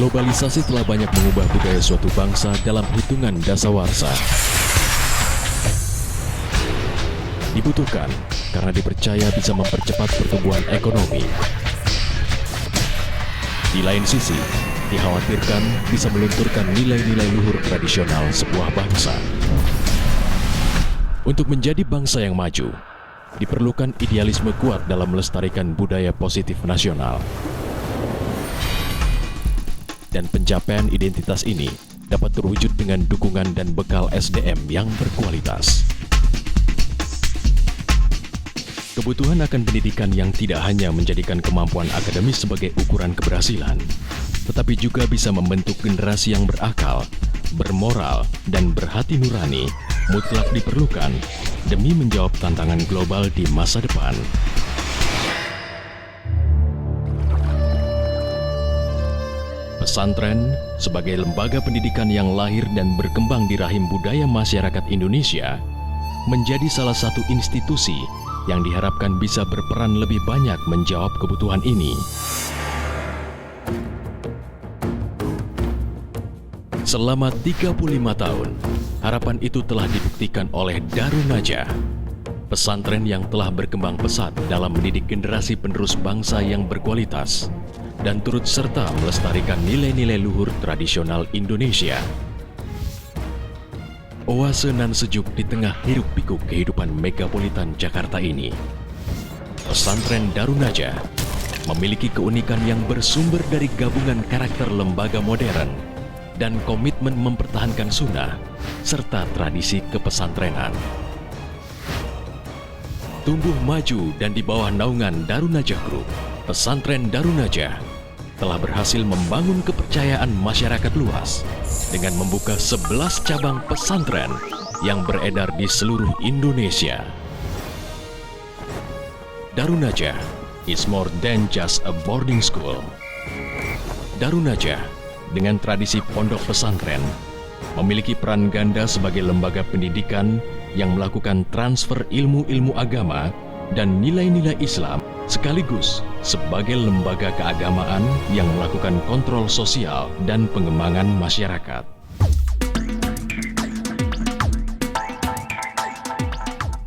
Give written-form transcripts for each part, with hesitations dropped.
Globalisasi telah banyak mengubah budaya suatu bangsa dalam hitungan dasawarsa. Dibutuhkan karena dipercaya bisa mempercepat pertumbuhan ekonomi. Di lain sisi, dikhawatirkan bisa melunturkan nilai-nilai luhur tradisional sebuah bangsa. Untuk menjadi bangsa yang maju, diperlukan idealisme kuat dalam melestarikan budaya positif nasional. Dan pencapaian identitas ini dapat terwujud dengan dukungan dan bekal SDM yang berkualitas. Kebutuhan akan pendidikan yang tidak hanya menjadikan kemampuan akademis sebagai ukuran keberhasilan, tetapi juga bisa membentuk generasi yang berakal, bermoral, dan berhati nurani mutlak diperlukan demi menjawab tantangan global di masa depan. Pesantren sebagai lembaga pendidikan yang lahir dan berkembang di rahim budaya masyarakat Indonesia menjadi salah satu institusi yang diharapkan bisa berperan lebih banyak menjawab kebutuhan ini. Selama 35 tahun, harapan itu telah dibuktikan oleh Darun Najah, pesantren yang telah berkembang pesat dalam mendidik generasi penerus bangsa yang berkualitas dan turut serta melestarikan nilai-nilai luhur tradisional Indonesia. Oase nan sejuk di tengah hiruk-pikuk kehidupan megapolitan Jakarta ini, pesantren Darun Najah memiliki keunikan yang bersumber dari gabungan karakter lembaga modern dan komitmen mempertahankan sunnah serta tradisi kepesantrenan. Tumbuh maju dan di bawah naungan Darun Najah Group, pesantren Darun Najah telah berhasil membangun kepercayaan masyarakat luas dengan membuka 11 cabang pesantren yang beredar di seluruh Indonesia. Darun Najah is more than just a boarding school. Darun Najah dengan tradisi pondok pesantren memiliki peran ganda sebagai lembaga pendidikan yang melakukan transfer ilmu-ilmu agama dan nilai-nilai Islam, sekaligus sebagai lembaga keagamaan yang melakukan kontrol sosial dan pengembangan masyarakat.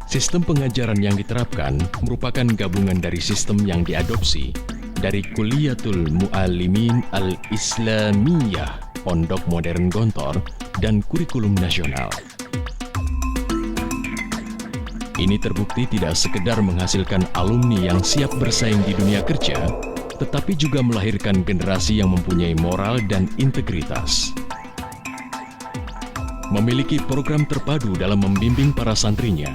Sistem pengajaran yang diterapkan merupakan gabungan dari sistem yang diadopsi dari Kulliyatul Muallimin Al-Islamiyah, Pondok Modern Gontor, dan kurikulum nasional. Ini terbukti tidak sekedar menghasilkan alumni yang siap bersaing di dunia kerja, tetapi juga melahirkan generasi yang mempunyai moral dan integritas. Memiliki program terpadu dalam membimbing para santrinya,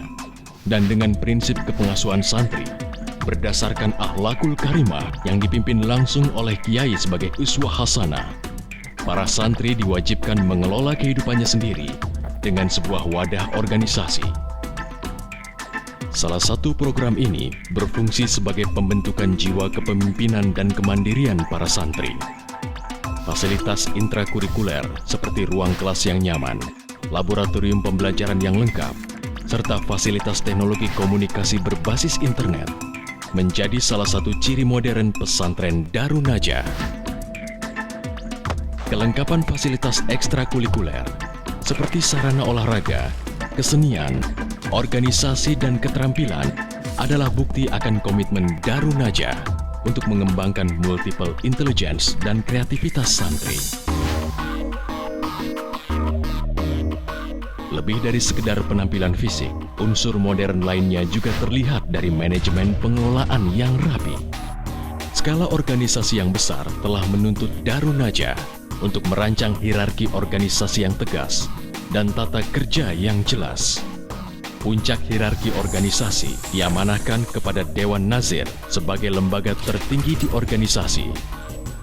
dan dengan prinsip kepengasuhan santri, berdasarkan akhlakul karimah yang dipimpin langsung oleh kiai sebagai uswah hasanah, para santri diwajibkan mengelola kehidupannya sendiri dengan sebuah wadah organisasi. Salah satu program ini berfungsi sebagai pembentukan jiwa kepemimpinan dan kemandirian para santri. Fasilitas intrakurikuler seperti ruang kelas yang nyaman, laboratorium pembelajaran yang lengkap, serta fasilitas teknologi komunikasi berbasis internet menjadi salah satu ciri modern pesantren Darun Najah. Kelengkapan fasilitas ekstrakurikuler seperti sarana olahraga, kesenian, organisasi, dan keterampilan adalah bukti akan komitmen Darun Najah untuk mengembangkan multiple intelligence dan kreativitas santri. Lebih dari sekedar penampilan fisik, unsur modern lainnya juga terlihat dari manajemen pengelolaan yang rapi. Skala organisasi yang besar telah menuntut Darun Najah untuk merancang hierarki organisasi yang tegas dan tata kerja yang jelas. Puncak hierarki organisasi diamanahkan kepada Dewan Nazir sebagai lembaga tertinggi di organisasi.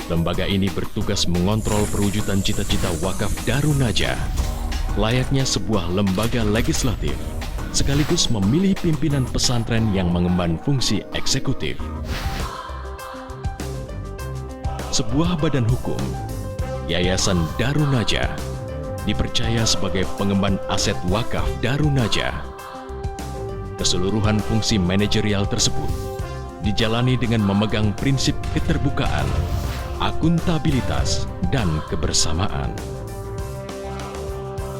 Lembaga ini bertugas mengontrol perwujudan cita-cita wakaf Darun Najah, layaknya sebuah lembaga legislatif, sekaligus memilih pimpinan pesantren yang mengemban fungsi eksekutif. Sebuah badan hukum, Yayasan Darun Najah, dipercaya sebagai pengemban aset wakaf Darun Najah. Keseluruhan fungsi manajerial tersebut dijalani dengan memegang prinsip keterbukaan, akuntabilitas, dan kebersamaan.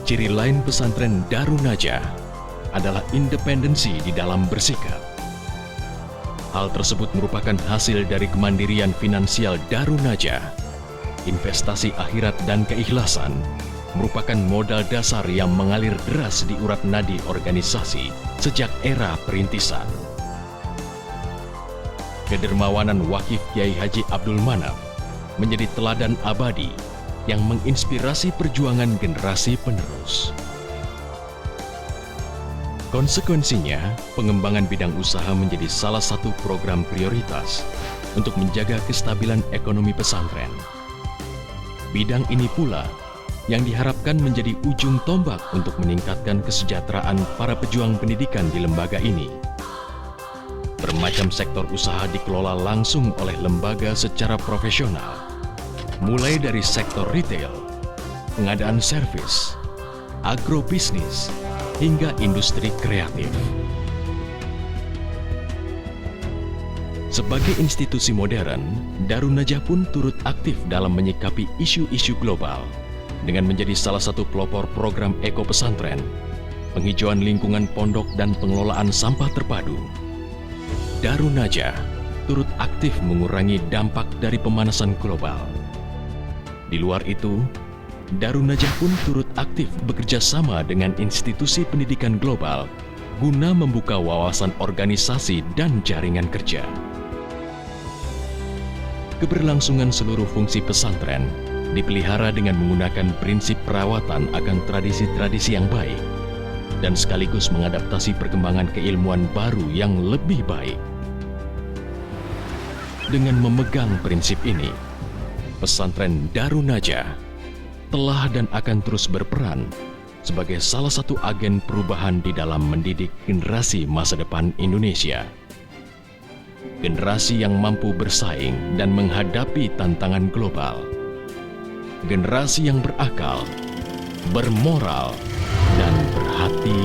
Ciri lain pesantren Darun Najah adalah independensi di dalam bersikap. Hal tersebut merupakan hasil dari kemandirian finansial Darun Najah. Investasi akhirat dan keikhlasan merupakan modal dasar yang mengalir deras di urat nadi organisasi sejak era perintisan. Kedermawanan Wakif Kiai Haji Abdul Manaf menjadi teladan abadi yang menginspirasi perjuangan generasi penerus. Konsekuensinya, pengembangan bidang usaha menjadi salah satu program prioritas untuk menjaga kestabilan ekonomi pesantren. Bidang ini pula yang diharapkan menjadi ujung tombak untuk meningkatkan kesejahteraan para pejuang pendidikan di lembaga ini. Bermacam sektor usaha dikelola langsung oleh lembaga secara profesional, mulai dari sektor retail, pengadaan servis, agrobisnis, hingga industri kreatif. Sebagai institusi modern, Darun Najah pun turut aktif dalam menyikapi isu-isu global dengan menjadi salah satu pelopor program Eko Pesantren, penghijauan lingkungan pondok dan pengelolaan sampah terpadu. Darun Najah turut aktif mengurangi dampak dari pemanasan global. Di luar itu, Darun Najah pun turut aktif bekerja sama dengan institusi pendidikan global guna membuka wawasan organisasi dan jaringan kerja. Keberlangsungan seluruh fungsi pesantren dipelihara dengan menggunakan prinsip perawatan akan tradisi-tradisi yang baik dan sekaligus mengadaptasi perkembangan keilmuan baru yang lebih baik. Dengan memegang prinsip ini, pesantren Darun Najah telah dan akan terus berperan sebagai salah satu agen perubahan di dalam mendidik generasi masa depan Indonesia. Generasi yang mampu bersaing dan menghadapi tantangan global. Generasi yang berakal, bermoral, dan berhati